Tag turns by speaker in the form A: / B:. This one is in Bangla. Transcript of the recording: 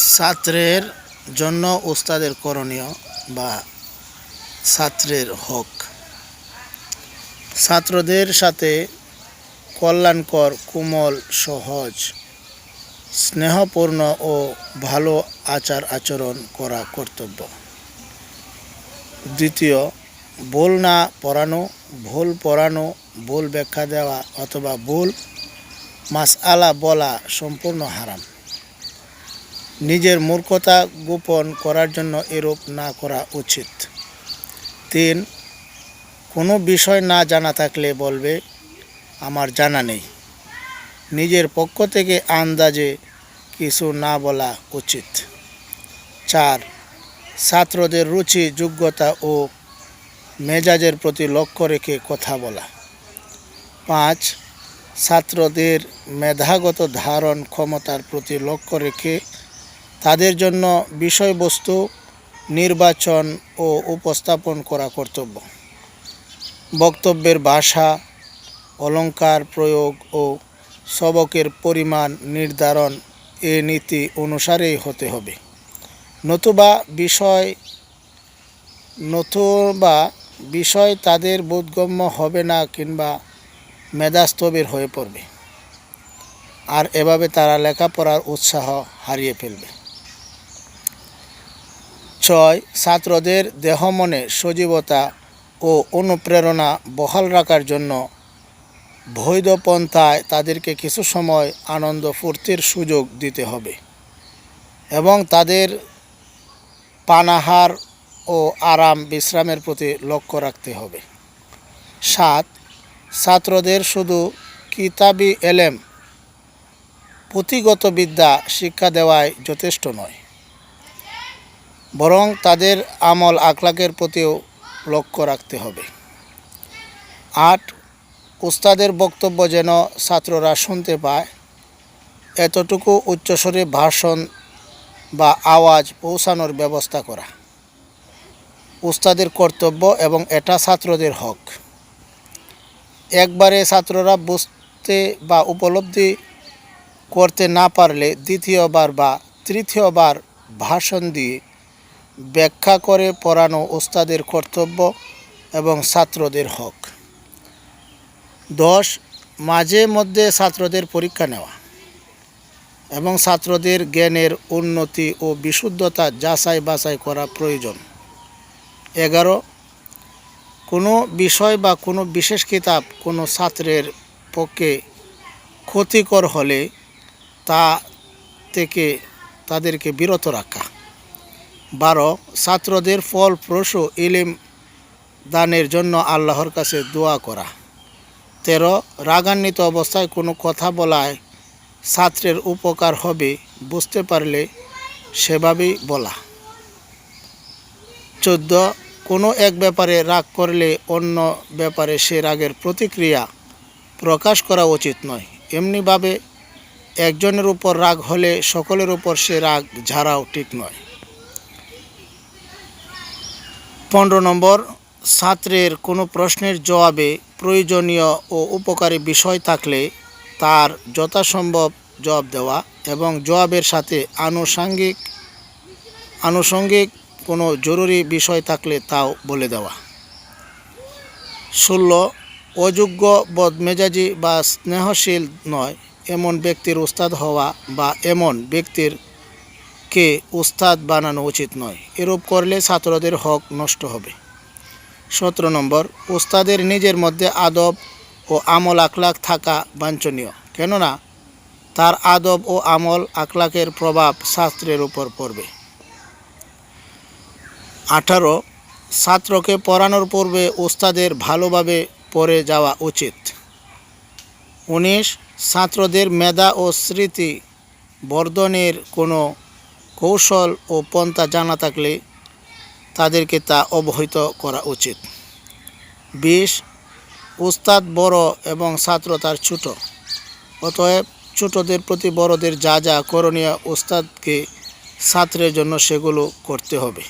A: ছাত্রের জন্য উস্তাদের করণীয় বা ছাত্রের হক। ছাত্রদের সাথে কল্যাণকর, কোমল, সহজ, স্নেহপূর্ণ ও ভালো আচার আচরণ করা কর্তব্য। দ্বিতীয়, ভুল না পড়ানো, ভুল পড়ানো, ভুল ব্যাখ্যা দেওয়া অথবা ভুল মাসআলা বলা সম্পূর্ণ হারাম। নিজের মূর্খতা গোপন করার জন্য এরূপ না করা উচিত। 3, কোনো বিষয় না জানা থাকলে বলবে আমার জানা নেই। নিজের পক্ষ থেকে আন্দাজে কিছু না বলা উচিত। 4, ছাত্রদের রুচি, যোগ্যতা ও মেজাজের প্রতি লক্ষ্য রেখে কথা বলা। 5, ছাত্রদের মেধাগত ধারণ ক্ষমতার প্রতি লক্ষ্য রেখে তাদের জন্য বিষয়বস্তু নির্বাচন ও উপস্থাপন করা কর্তব্য। বক্তব্যের ভাষা, অলঙ্কার প্রয়োগ ও সবকের পরিমাণ নির্ধারণ এ নীতি অনুসারেই হতে হবে, নতুবা বিষয় তাদের বোধগম্য হবে না কিংবা মেধাস্থবির হয়ে পড়বে, আর এভাবে তারা লেখাপড়ার উৎসাহ হারিয়ে ফেলবে। 6, ছাত্রদের দেহ মনে সজীবতা ও অনুপ্রেরণা বহাল রাখার জন্য বৈধ পন্থায় তাদেরকে কিছু সময় আনন্দ ফুর্তির সুযোগ দিতে হবে এবং তাদের পানাহার ও আরাম বিশ্রামের প্রতি লক্ষ্য রাখতে হবে। 7, ছাত্রদের শুধু কিতাবি এলেম, পুঁথিগত বিদ্যা শিক্ষা দেওয়াই যথেষ্ট নয়, বরং তাদের আমল আখলাকের প্রতিও লক্ষ্য রাখতে হবে। 8, উস্তাদের বক্তব্য যেন ছাত্ররা শুনতে পায়, এতটুকু উচ্চস্বরে ভাষণ বা আওয়াজ পৌঁছানোর ব্যবস্থা করা উস্তাদের কর্তব্য এবং এটা ছাত্রদের হক। একবারে ছাত্ররা বুঝতে বা উপলব্ধি করতে না পারলে দ্বিতীয়বার বা তৃতীয়বার ভাষণ দিয়ে ব্যাখ্যা করে পড়ানো উস্তাদের কর্তব্য এবং ছাত্রদের হক। 10, মাঝে মধ্যে ছাত্রদের পরীক্ষা নেওয়া এবং ছাত্রদের জ্ঞানের উন্নতি ও বিশুদ্ধতা যাচাই বাছাই করা প্রয়োজন। 11, কোনো বিষয় বা কোনো বিশেষ কিতাব কোনো ছাত্রের পক্ষে ক্ষতিকর হলে তা থেকে তাদেরকে বিরত রাখা। 12, ছাত্রদের ফলপ্রসূ ইলম দানের জন্য আল্লাহর কাছে দোয়া করা। 13, রাগান্বিত অবস্থায় কোনো কথা বলায় ছাত্রের উপকার হবে বুঝতে পারলে সেভাবেই বলা। 14, কোনো এক ব্যাপারে রাগ করলে অন্য ব্যাপারে সে রাগের প্রতিক্রিয়া প্রকাশ করা উচিত নয়। এমনিভাবে একজনের উপর রাগ হলে সকলের উপর সে রাগ ঝাড়াও ঠিক নয়। 15, ছাত্রের কোনো প্রশ্নের জবাবে প্রয়োজনীয় ও উপকারী বিষয় থাকলে তার যথাসম্ভব জবাব দেওয়া এবং জবাবের সাথে আনুষঙ্গিক কোনো জরুরি বিষয় থাকলে তাও বলে দেওয়া। 16, অযোগ্য, বদমেজাজি বা স্নেহশীল নয় এমন ব্যক্তির উস্তাদ হওয়া বা এমন ব্যক্তিরকে উস্তাদ বানানো উচিত নয়। এরূপ করলে ছাত্রদের হক নষ্ট হবে। 17, উস্তাদের নিজের মধ্যে আদব ও আমল আখলাক থাকা বাঞ্ছনীয়, কেননা তার আদব ও আমল আখলাকের প্রভাব ছাত্রের উপর পড়বে। 18, ছাত্রকে পড়ানোর পূর্বে উস্তাদের ভালোভাবে পড়ে যাওয়া উচিত। 19, ছাত্রদের মেধা ও স্মৃতি বর্ধনের কোনো কৌশল ও পন্থা জানা থাকলে তাদেরকে তা অবহিত করা উচিত। 20, উস্তাদ বড় এবং ছাত্র তার ছোট, অতএব ছোটদের প্রতি বড়দের যা যা করণীয় উস্তাদকে ছাত্রের জন্য সেগুলো করতে হবে।